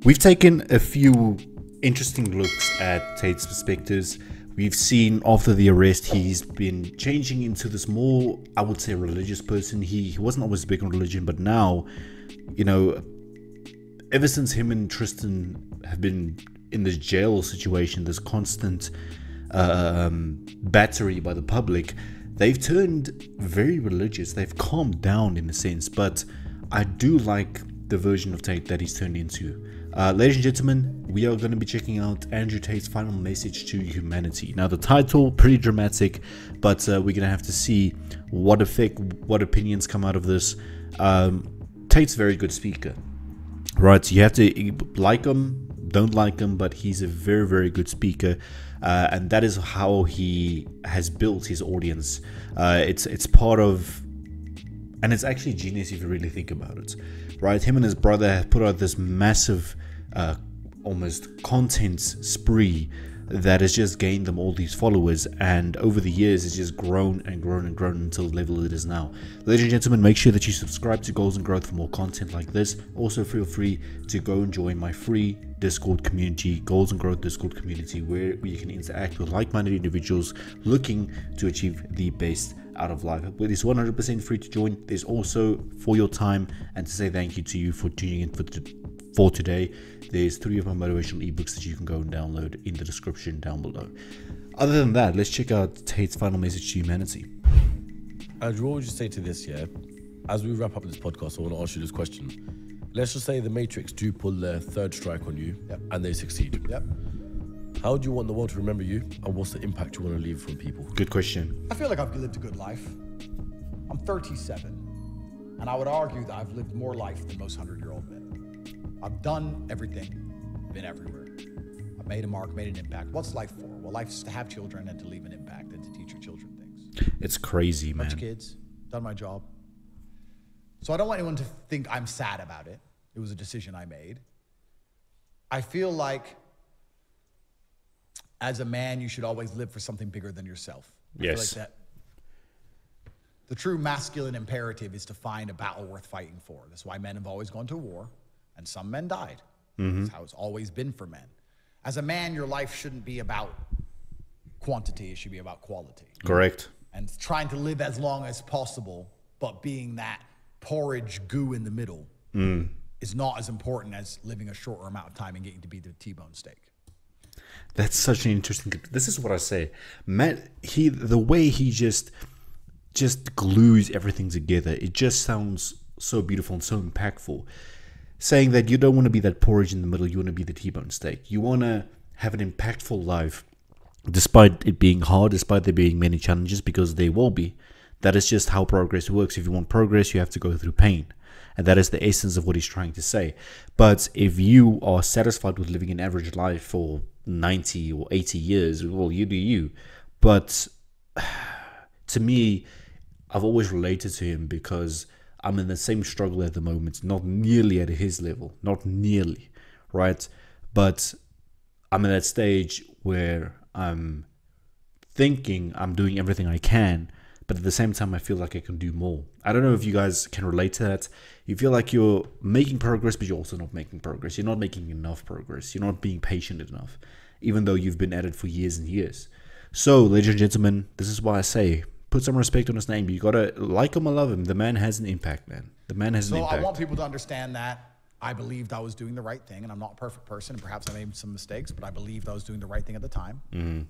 We've taken a few interesting looks at Tate's perspectives. We've seen after the arrest, he's been changing into this more, I would say, religious person. He wasn't always big on religion, but now, you know, ever since him and Tristan have been in this jail situation, this constant battery by the public, they've turned very religious. They've calmed down in a sense, but I do like the version of Tate that he's turned into. Ladies and gentlemen, we are going to be checking out Andrew Tate's final message to humanity. Now, the title, pretty dramatic, but we're going to have to see what opinions come out of this. Tate's a very good speaker, right? So you have to like him, don't like him, but he's a very, very good speaker. And that is how he has built his audience. It's part of, and it's actually genius if you really think about it, right? Him and his brother have put out this massive, almost content spree that has just gained them all these followers, and over the years it's just grown and grown and grown until the level it is now. Ladies and gentlemen, make sure that you subscribe to Goals and Growth for more content like this. Also, feel free to go and join my free Discord community, Goals and Growth Discord community, where you can interact with like-minded individuals looking to achieve the best out of life. It is 100% free to join. There's also, for your time and to say thank you to you for tuning in for today, there's 3 of my motivational ebooks that you can go and download in the description down below. Other than that, let's check out Tate's final message to humanity. Andrew, what would you say to this, yeah? As we wrap up this podcast, I want to ask you this question. Let's just say the Matrix do pull their third strike on you, and they succeed. How do you want the world to remember you, and what's the impact you want to leave from people? Good question. I feel like I've lived a good life. I'm 37, and I would argue that I've lived more life than most 100-year-old men. I've done everything, been everywhere. I've made a mark, made an impact. What's life for? Well, life is to have children and to leave an impact and to teach your children things. It's crazy, man. Bunch of kids, done my job. So I don't want anyone to think I'm sad about it. It was a decision I made. I feel like as a man, you should always live for something bigger than yourself. I feel like that the true masculine imperative is to find a battle worth fighting for. That's why men have always gone to war, and some men died. That's how it's always been for men. As a man, your life shouldn't be about quantity, it should be about quality. Correct. And trying to live as long as possible, but being that porridge goo in the middle is not as important as living a shorter amount of time and getting to be the T-bone steak. That's such an interesting. This is what I say, Matt. The way he just glues everything together. It just sounds so beautiful and so impactful. Saying that you don't want to be that porridge in the middle. You want to be the T-bone steak. You want to have an impactful life, despite it being hard, despite there being many challenges, because they will be. That is just how progress works. If you want progress, you have to go through pain. And that is the essence of what he's trying to say. But if you are satisfied with living an average life for 90 or 80 years, well, you do you. But to me, I've always related to him because I'm in the same struggle at the moment, not nearly at his level, not nearly, right? But I'm at that stage where I'm thinking I'm doing everything I can, but at the same time, I feel like I can do more. I don't know if you guys can relate to that. You feel like you're making progress, but you're also not making progress. You're not making enough progress. You're not being patient enough, even though you've been at it for years and years. So, ladies and gentlemen, this is why I say, put some respect on his name. You gotta like him or love him. The man has an impact, man. The man has an impact. So I want people to understand that I believed I was doing the right thing, and I'm not a perfect person, and perhaps I made some mistakes, but I believed I was doing the right thing at the time. And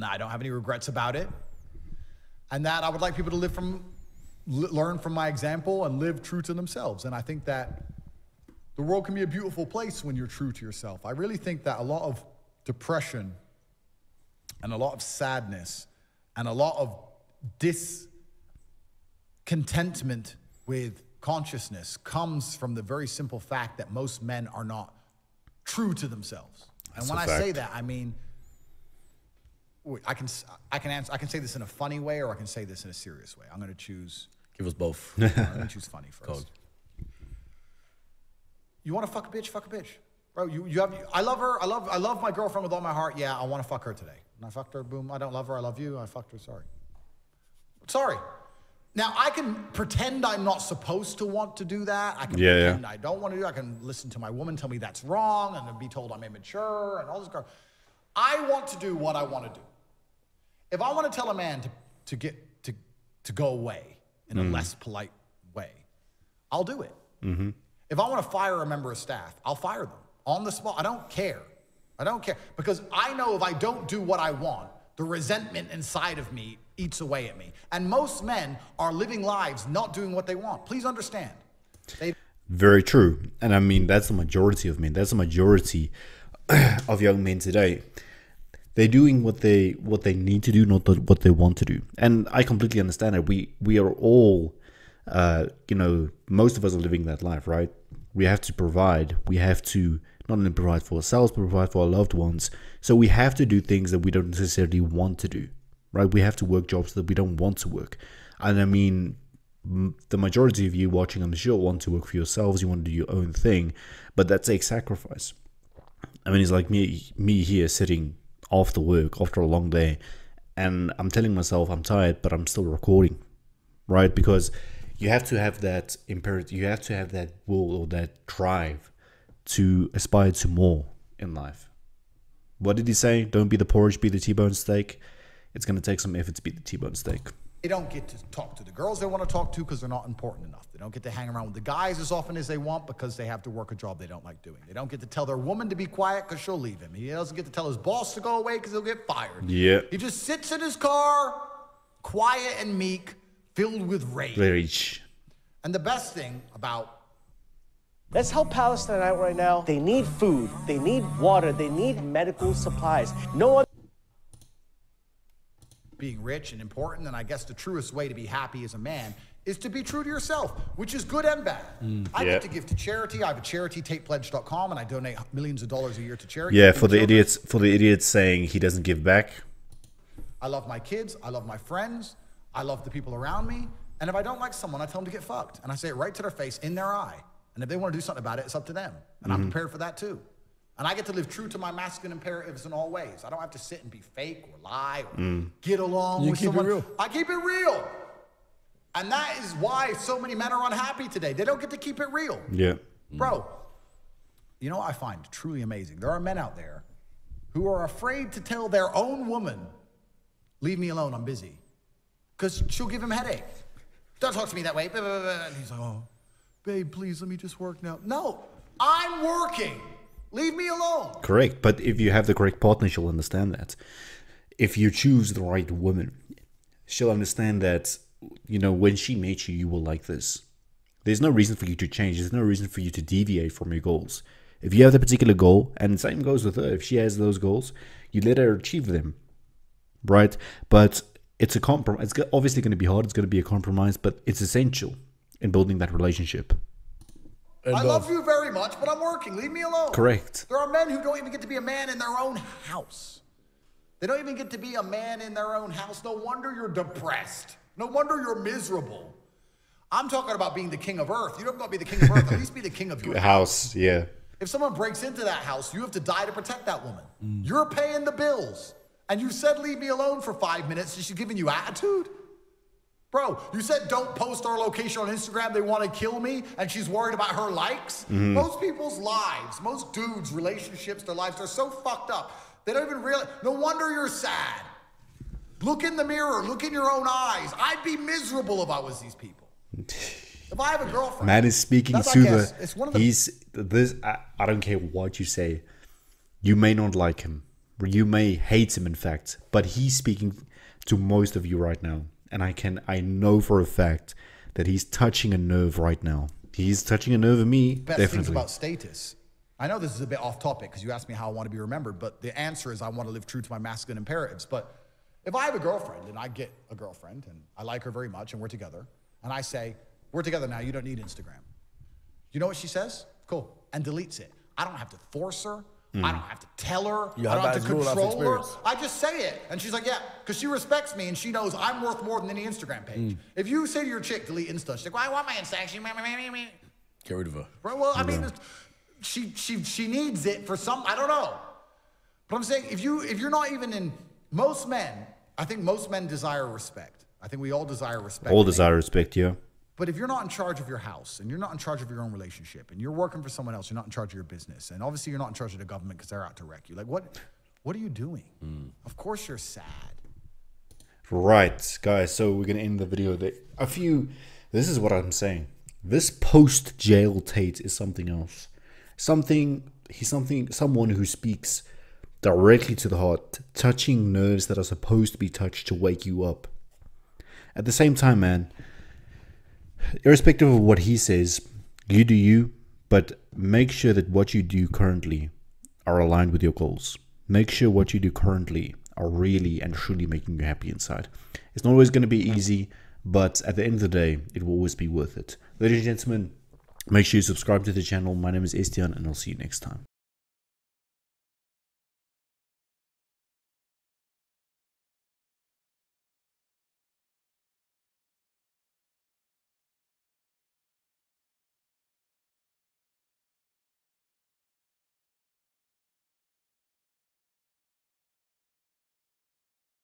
that I don't have any regrets about it. And that I would like people to learn from my example and live true to themselves. And I think that the world can be a beautiful place when you're true to yourself. I really think that a lot of depression and a lot of sadness and a lot of discontentment with consciousness comes from the very simple fact that most men are not true to themselves. And when I say that, I mean, I can say this in a funny way, or I can say this in a serious way. I'm going to choose. Give us both. I'm going to choose funny first. You want to fuck a bitch? Fuck a bitch, bro. I love her. I love my girlfriend with all my heart. Yeah, I want to fuck her today. And I fucked her. Boom. I don't love her. I love you. I fucked her. Sorry. Now, I can pretend I'm not supposed to want to do that. I can Yeah, pretend I don't want to do it. I can listen to my woman tell me that's wrong and then be told I'm immature and all this crap. I want to do what I want to do. If I want to tell a man to go away in a less polite way, I'll do it. If I want to fire a member of staff, I'll fire them on the spot. I don't care. I don't care. Because I know if I don't do what I want, the resentment inside of me eats away at me. And most men are living lives not doing what they want. Please understand. Very true. And I mean, that's the majority of men. That's the majority of young men today. They're doing what they need to do, not what they want to do. And I completely understand it. We are all, most of us are living that life, right? We have to provide. We have to not only provide for ourselves, but provide for our loved ones. So we have to do things that we don't necessarily want to do, right? We have to work jobs that we don't want to work. And I mean, the majority of you watching on the show want to work for yourselves. You want to do your own thing, but that takes sacrifice. I mean, it's like me here sitting after work, after a long day, and I'm telling myself I'm tired, but I'm still recording, right? Because you have to have that imperative, you have to have that will or that drive to aspire to more in life. What did he say? Don't be the porridge, be the T-bone steak. It's going to take some effort to be the T-bone steak. They don't get to talk to the girls they want to talk to because they're not important enough. They don't get to hang around with the guys as often as they want because they have to work a job they don't like doing. They don't get to tell their woman to be quiet because she'll leave him. He doesn't get to tell his boss to go away because he'll get fired. Yeah. He just sits in his car, quiet and meek, filled with rage. And the best thing about... Let's help Palestine out right now. They need food, they need water, they need medical supplies. No other... Being rich and important, and I guess the truest way to be happy as a man is to be true to yourself, which is good and bad. I get to give to charity. I have a charity, TatePledge.com, and I donate millions of dollars a year to charity. Yeah, for the idiots saying he doesn't give back. I love my kids. I love my friends. I love the people around me. And if I don't like someone, I tell them to get fucked. And I say it right to their face, in their eye. And if they want to do something about it, it's up to them. And I'm prepared for that too. And I get to live true to my masculine imperatives in all ways. I don't have to sit and be fake or lie or get along with someone. It real. I keep it real. And that is why so many men are unhappy today. They don't get to keep it real. Yeah. Bro, you know what I find truly amazing? There are men out there who are afraid to tell their own woman, leave me alone, I'm busy. Because she'll give him a headache. Don't talk to me that way. And he's like, oh, babe, please let me just work now. No, I'm working. Leave me alone. Correct. But if you have the correct partner, she'll understand that. If you choose the right woman, she'll understand that, when she meets you, you will like this. There's no reason for you to change. There's no reason for you to deviate from your goals. If you have the particular goal, and the same goes with her, if she has those goals, you let her achieve them. Right? But it's a compromise. It's obviously going to be hard. It's going to be a compromise, but it's essential in building that relationship. I love you very much, but I'm working. Leave me alone. Correct. There are men who don't even get to be a man in their own house. They don't even get to be a man in their own house. No wonder you're depressed. No wonder you're miserable. I'm talking about being the king of earth. You don't have to be the king of earth. At least be the king of your house. Yeah. If someone breaks into that house, you have to die to protect that woman. You're paying the bills. And you said leave me alone for 5 minutes. Is she giving you attitude? Bro, you said don't post our location on Instagram. They want to kill me, and she's worried about her likes. Most people's lives, most dudes' relationships, their lives are so fucked up. They don't even realize. No wonder you're sad. Look in the mirror. Look in your own eyes. I'd be miserable if I was these people. If I have a girlfriend. Man is speaking to the. I don't care what you say. You may not like him. You may hate him, in fact, but he's speaking to most of you right now. And I know for a fact that he's touching a nerve right now. He's touching a nerve of me, Best definitely. Things about status. I know this is a bit off topic because you asked me how I want to be remembered, but the answer is I want to live true to my masculine imperatives. But if I have a girlfriend and I get a girlfriend and I like her very much and we're together, and I say, we're together now, you don't need Instagram. You know what she says? Cool. And deletes it. I don't have to force her. I don't have to tell her. I don't have to control her. I just say it. And she's like, yeah, because she respects me and she knows I'm worth more than any Instagram page. If you say to your chick, delete Insta, she's like, well, I want my Insta. Get rid of her. Right, well, I mean, she needs it for some, I don't know. But I'm saying, if you're not even in, most men, I think most men desire respect. I think we all desire respect. All desire respect, yeah. But if you're not in charge of your house and you're not in charge of your own relationship and you're working for someone else, you're not in charge of your business. And obviously you're not in charge of the government because they're out to wreck you. Like, what are you doing? Of course you're sad. Right, guys. So we're going to end the video there. This is what I'm saying. This post-jail Tate is something else. Someone who speaks directly to the heart, touching nerves that are supposed to be touched to wake you up. At the same time, man, irrespective of what he says, you do you, but make sure that what you do currently are aligned with your goals. Make sure what you do currently are really and truly making you happy inside. It's not always going to be easy, but at the end of the day, it will always be worth it. Ladies and gentlemen, make sure you subscribe to the channel. My name is Estian, and I'll see you next time.